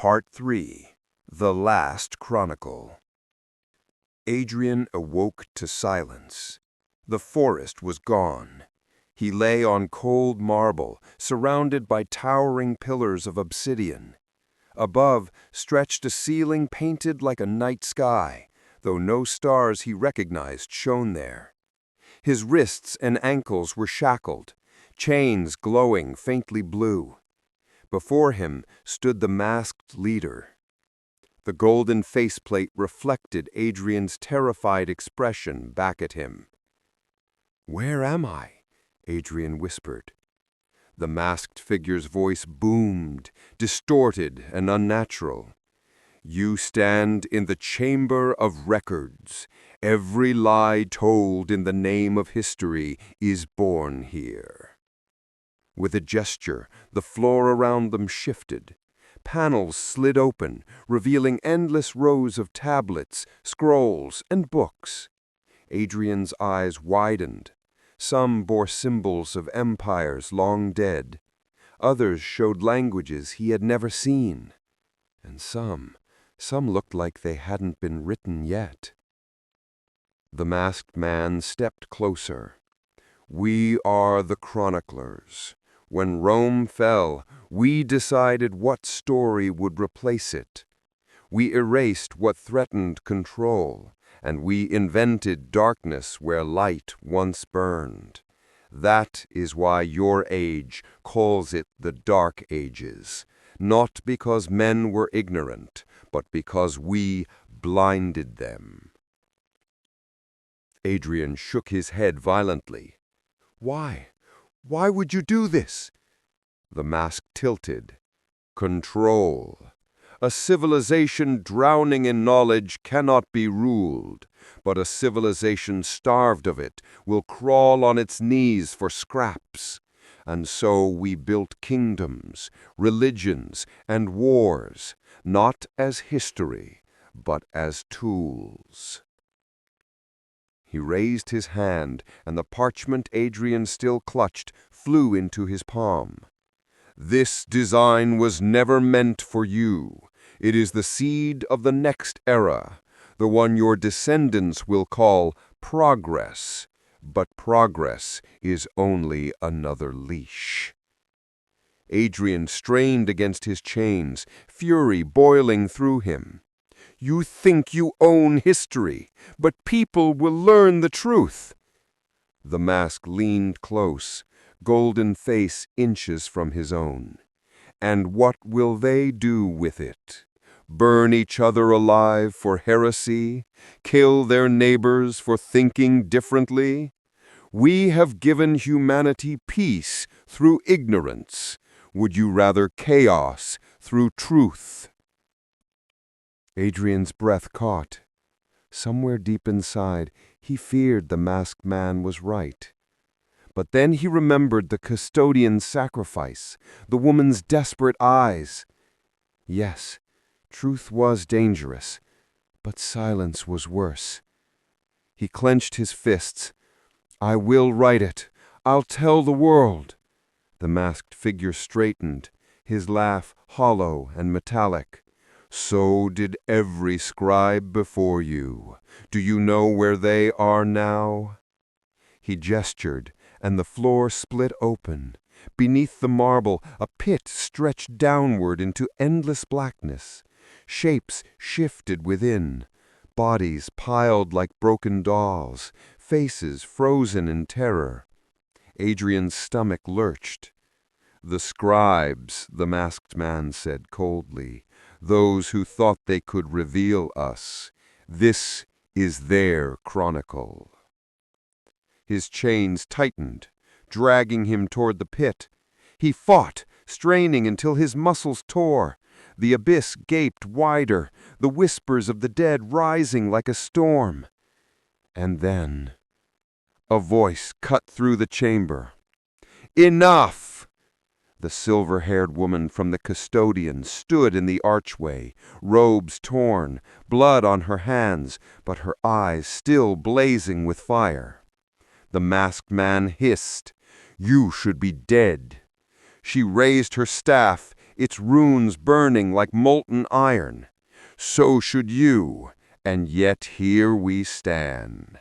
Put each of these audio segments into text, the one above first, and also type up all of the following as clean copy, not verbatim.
Part 3. The Last Chronicle. Adrian awoke to silence. The forest was gone. He lay on cold marble, surrounded by towering pillars of obsidian. Above stretched a ceiling painted like a night sky, though no stars he recognized shone there. His wrists and ankles were shackled, chains glowing faintly blue. Before him stood the masked leader. The golden faceplate reflected Adrian's terrified expression back at him. "Where am I?" Adrian whispered. The masked figure's voice boomed, distorted and unnatural. "You stand in the chamber of records. Every lie told in the name of history is born here." With a gesture, the floor around them shifted. Panels slid open, revealing endless rows of tablets, scrolls, and books. Adrian's eyes widened. Some bore symbols of empires long dead. Others showed languages he had never seen. And some looked like they hadn't been written yet. The masked man stepped closer. "We are the chroniclers. When Rome fell, we decided what story would replace it. We erased what threatened control, and we invented darkness where light once burned. That is why your age calls it the Dark Ages, not because men were ignorant, but because we blinded them." Adrian shook his head violently. "Why? Why would you do this?" The mask tilted. "Control. A civilization drowning in knowledge cannot be ruled, but a civilization starved of it will crawl on its knees for scraps. And so we built kingdoms, religions, and wars, not as history, but as tools." He raised his hand, and the parchment Adrian still clutched flew into his palm. "This design was never meant for you. It is the seed of the next era, the one your descendants will call progress. But progress is only another leash." Adrian strained against his chains, fury boiling through him. "You think you own history, but people will learn the truth." The mask leaned close, golden face inches from his own. "And what will they do with it? Burn each other alive for heresy? Kill their neighbors for thinking differently? We have given humanity peace through ignorance. Would you rather chaos through truth?" Adrian's breath caught. Somewhere deep inside, he feared the masked man was right. But then he remembered the custodian's sacrifice, the woman's desperate eyes. Yes, truth was dangerous, but silence was worse. He clenched his fists. "I will write it. I'll tell the world." The masked figure straightened, his laugh hollow and metallic. "So did every scribe before you. Do you know where they are now?" He gestured, and the floor split open. Beneath the marble, a pit stretched downward into endless blackness. Shapes shifted within, bodies piled like broken dolls, faces frozen in terror. Adrian's stomach lurched. "The scribes," the masked man said coldly, "those who thought they could reveal us. This is their chronicle." His chains tightened, dragging him toward the pit. He fought, straining until his muscles tore. The abyss gaped wider, the whispers of the dead rising like a storm. And then a voice cut through the chamber. "Enough!" The silver-haired woman from the custodian stood in the archway, robes torn, blood on her hands, but her eyes still blazing with fire. The masked man hissed, "You should be dead." She raised her staff, its runes burning like molten iron. So should you, and yet here we stand.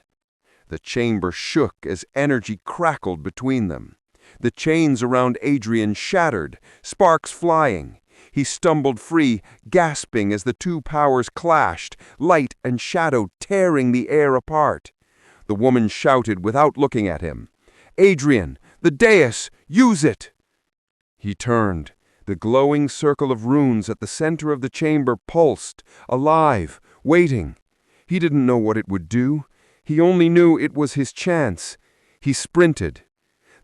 The chamber shook as energy crackled between them. The chains around Adrian shattered, sparks flying. He stumbled free, gasping as the two powers clashed, light and shadow tearing the air apart. The woman shouted without looking at him, "Adrian, the dais, use it!" He turned. The glowing circle of runes at the center of the chamber pulsed, alive, waiting. He didn't know what it would do. He only knew it was his chance. He sprinted.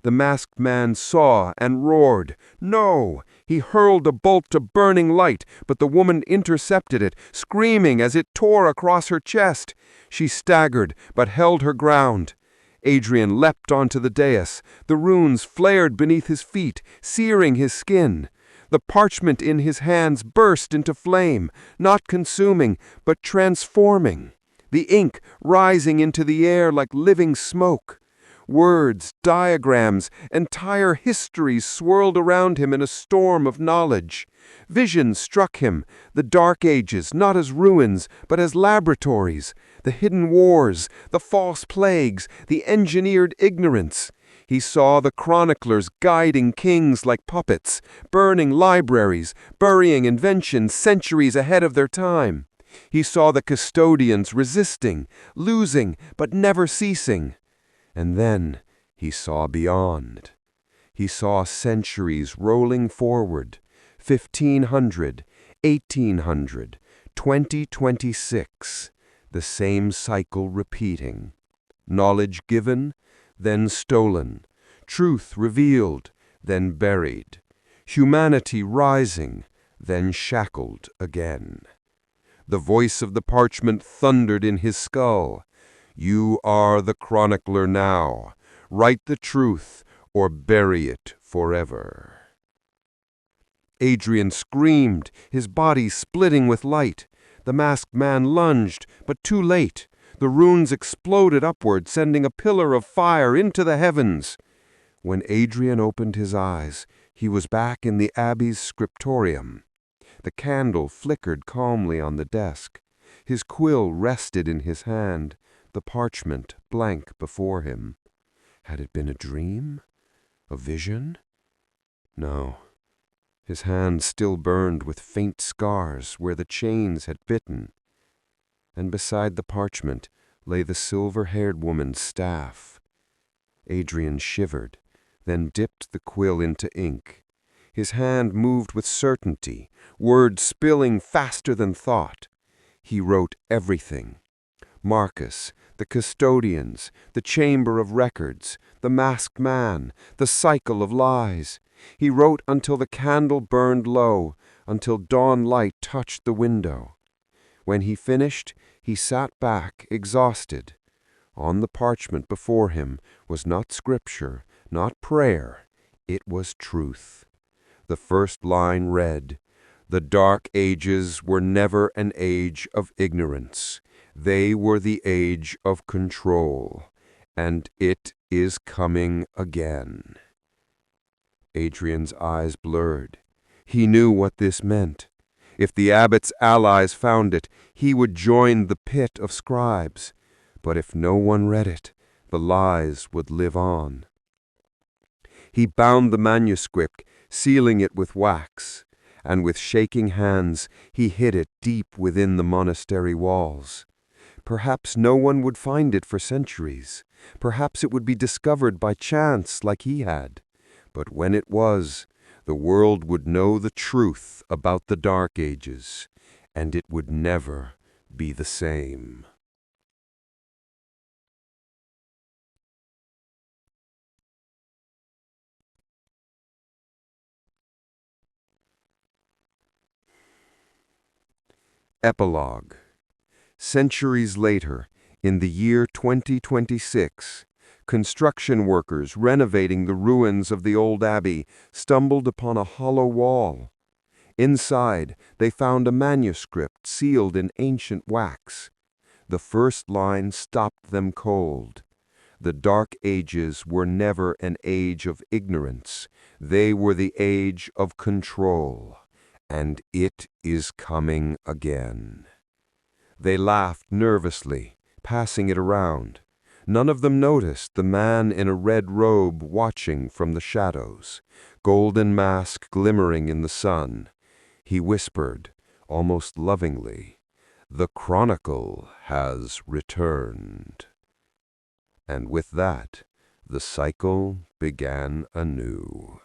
The masked man saw and roared. No! He hurled a bolt of burning light, but the woman intercepted it, screaming as it tore across her chest. She staggered, but held her ground. Adrian leapt onto the dais. The runes flared beneath his feet, searing his skin. The parchment in his hands burst into flame, not consuming, but transforming. The ink rising into the air like living smoke. Words, diagrams, entire histories swirled around him in a storm of knowledge. Visions struck him, the Dark Ages not as ruins, but as laboratories, the hidden wars, the false plagues, the engineered ignorance. He saw the chroniclers guiding kings like puppets, burning libraries, burying inventions centuries ahead of their time. He saw the custodians resisting, losing, but never ceasing. And then he saw beyond. He saw centuries rolling forward, 1500, 1800, 2026, the same cycle repeating. Knowledge given, then stolen. Truth revealed, then buried. Humanity rising, then shackled again. The voice of the parchment thundered in his skull. You are the chronicler now. Write the truth or bury it forever. Adrian screamed, his body splitting with light. The masked man lunged, but too late. The runes exploded upward, sending a pillar of fire into the heavens. When Adrian opened his eyes, he was back in the Abbey's scriptorium. The candle flickered calmly on the desk. His quill rested in his hand, the parchment blank before him. Had it been a dream? A vision? No. His hand still burned with faint scars where the chains had bitten. And beside the parchment lay the silver-haired woman's staff. Adrian shivered, then dipped the quill into ink. His hand moved with certainty, words spilling faster than thought. He wrote everything. Marcus, the custodians, the chamber of records, the masked man, the cycle of lies. He wrote until the candle burned low, until dawn light touched the window. When he finished, he sat back, exhausted. On the parchment before him was not scripture, not prayer. It was truth. The first line read, "The Dark Ages were never an age of ignorance. They were the age of control, and it is coming again." Adrian's eyes blurred. He knew what this meant. If the abbot's allies found it, he would join the pit of scribes. But if no one read it, the lies would live on. He bound the manuscript, sealing it with wax, and with shaking hands he hid it deep within the monastery walls. Perhaps no one would find it for centuries. Perhaps it would be discovered by chance like he had. But when it was, the world would know the truth about the Dark Ages, and it would never be the same. Epilogue. Centuries later, in the year 2026, construction workers renovating the ruins of the old abbey stumbled upon a hollow wall. Inside, they found a manuscript sealed in ancient wax. The first line stopped them cold. The Dark Ages were never an age of ignorance. They were the age of control. And it is coming again. They laughed nervously, passing it around. None of them noticed the man in a red robe watching from the shadows, golden mask glimmering in the sun. He whispered, almost lovingly, "The Chronicle has returned." And with that, the cycle began anew.